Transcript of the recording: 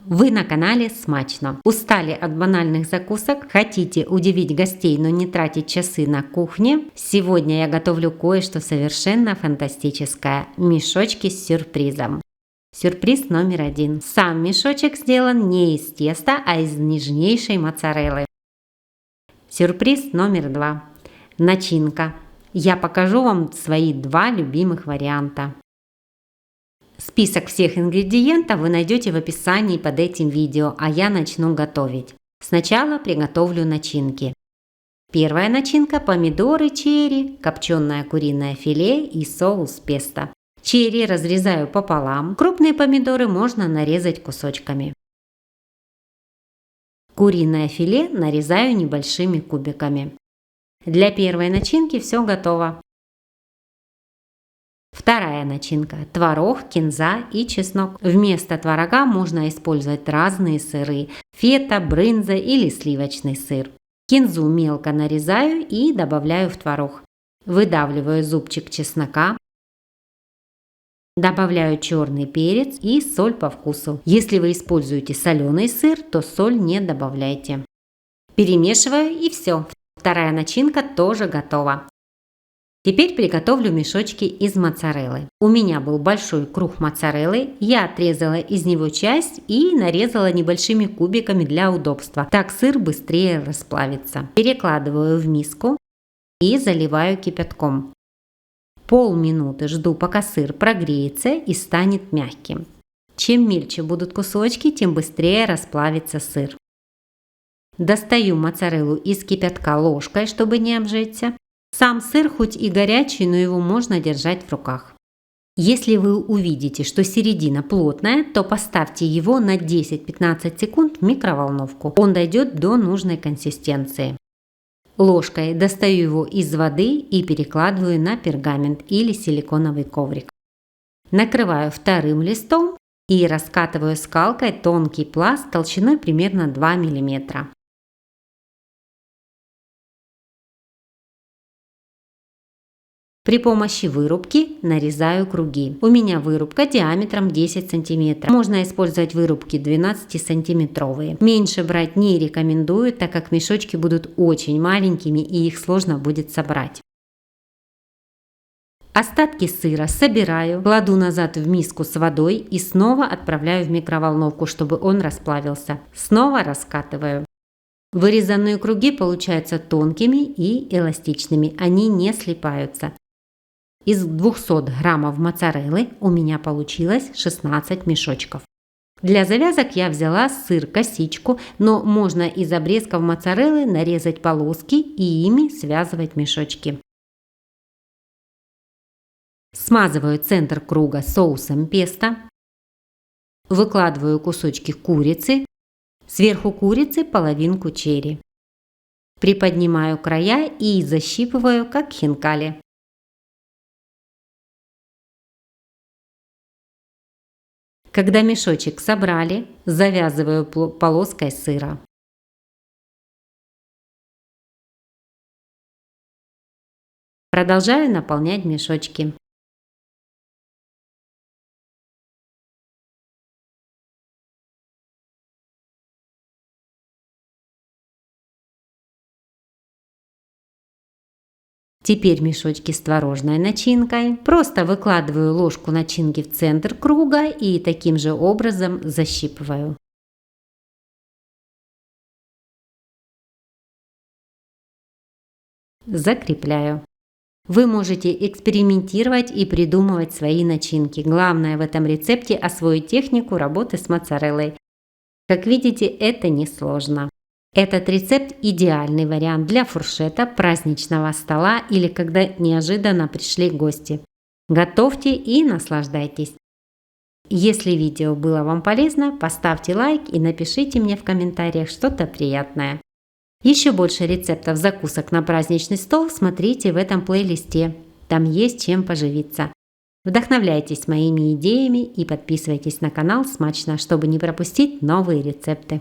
Вы на канале Смачно. Устали от банальных закусок? Хотите удивить гостей, но не тратить часы на кухне? Сегодня я готовлю кое-что совершенно фантастическое – мешочки с сюрпризом. Сюрприз номер 1. Сам мешочек сделан не из теста, а из нежнейшей моцареллы. Сюрприз номер 2. Начинка. Я покажу вам свои 2 любимых варианта. Список всех ингредиентов вы найдете в описании под этим видео, а я начну готовить. Сначала приготовлю начинки. Первая начинка – помидоры черри, копченое куриное филе и соус песто. Черри разрезаю пополам, крупные помидоры можно нарезать кусочками. Куриное филе нарезаю небольшими кубиками. Для первой начинки все готово. Вторая начинка – творог, кинза и чеснок. Вместо творога можно использовать разные сыры – фета, брынза или сливочный сыр. Кинзу мелко нарезаю и добавляю в творог. Выдавливаю зубчик чеснока. Добавляю черный перец и соль по вкусу. Если вы используете соленый сыр, то соль не добавляйте. Перемешиваю и все. Вторая начинка тоже готова. Теперь приготовлю мешочки из моцареллы. У меня был большой круг моцареллы, я отрезала из него часть и нарезала небольшими кубиками для удобства. Так сыр быстрее расплавится. Перекладываю в миску и заливаю кипятком. Полминуты жду, пока сыр прогреется и станет мягким. Чем мельче будут кусочки, тем быстрее расплавится сыр. Достаю моцареллу из кипятка ложкой, чтобы не обжечься. Сам сыр хоть и горячий, но его можно держать в руках. Если вы увидите, что середина плотная, то поставьте его на 10-15 секунд в микроволновку. Он дойдет до нужной консистенции. Ложкой достаю его из воды и перекладываю на пергамент или силиконовый коврик. Накрываю вторым листом и раскатываю скалкой тонкий пласт толщиной примерно 2 мм. При помощи вырубки нарезаю круги. У меня вырубка диаметром 10 см. Можно использовать вырубки 12-сантиметровые. Меньше брать не рекомендую, так как мешочки будут очень маленькими и их сложно будет собрать. Остатки сыра собираю, кладу назад в миску с водой и снова отправляю в микроволновку, чтобы он расплавился. Снова раскатываю. Вырезанные круги получаются тонкими и эластичными, они не слипаются. Из 200 граммов моцареллы у меня получилось 16 мешочков. Для завязок я взяла сыр-косичку, но можно из обрезков моцареллы нарезать полоски и ими связывать мешочки. Смазываю центр круга соусом песто. Выкладываю кусочки курицы. Сверху курицы половинку черри. Приподнимаю края и защипываю, как хинкали. Когда мешочек собрали, завязываю полоской сыра. Продолжаю наполнять мешочки. Теперь мешочки с творожной начинкой. Просто выкладываю ложку начинки в центр круга и таким же образом защипываю. Закрепляю. Вы можете экспериментировать и придумывать свои начинки. Главное в этом рецепте освоить технику работы с моцареллой. Как видите, это несложно. Этот рецепт – идеальный вариант для фуршета, праздничного стола или когда неожиданно пришли гости. Готовьте и наслаждайтесь. Если видео было вам полезно, поставьте лайк и напишите мне в комментариях что-то приятное. Еще больше рецептов закусок на праздничный стол смотрите в этом плейлисте. Там есть чем поживиться. Вдохновляйтесь моими идеями и подписывайтесь на канал Смачно, чтобы не пропустить новые рецепты.